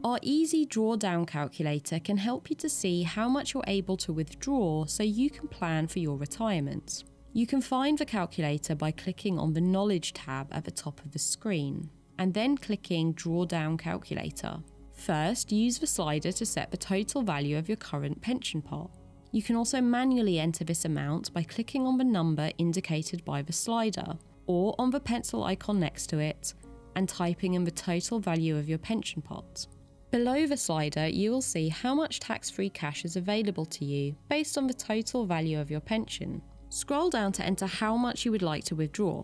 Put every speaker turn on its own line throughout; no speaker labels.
Our easy drawdown calculator can help you to see how much you're able to withdraw so you can plan for your retirement. You can find the calculator by clicking on the Knowledge tab at the top of the screen, and then clicking Drawdown Calculator. First, use the slider to set the total value of your current pension pot. You can also manually enter this amount by clicking on the number indicated by the slider, or on the pencil icon next to it, and typing in the total value of your pension pot. Below the slider, you will see how much tax-free cash is available to you based on the total value of your pension. Scroll down to enter how much you would like to withdraw.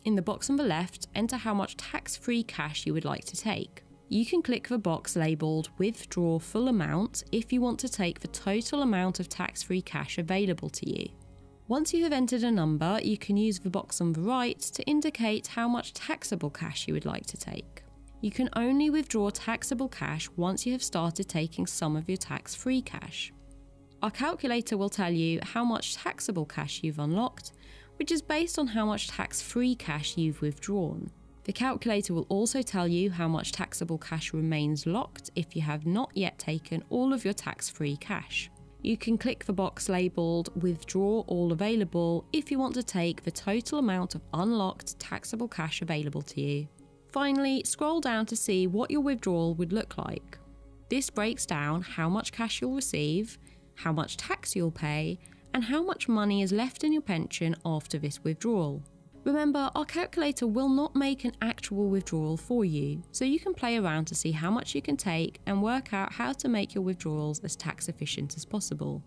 In the box on the left, enter how much tax-free cash you would like to take. You can click the box labelled Withdraw Full Amount if you want to take the total amount of tax-free cash available to you. Once you have entered a number, you can use the box on the right to indicate how much taxable cash you would like to take. You can only withdraw taxable cash once you have started taking some of your tax-free cash. Our calculator will tell you how much taxable cash you've unlocked, which is based on how much tax-free cash you've withdrawn. The calculator will also tell you how much taxable cash remains locked if you have not yet taken all of your tax-free cash. You can click the box labelled Withdraw All Available if you want to take the total amount of unlocked taxable cash available to you. Finally, scroll down to see what your withdrawal would look like. This breaks down how much cash you'll receive, how much tax you'll pay, and how much money is left in your pension after this withdrawal. Remember, our calculator will not make an actual withdrawal for you, so you can play around to see how much you can take and work out how to make your withdrawals as tax efficient as possible.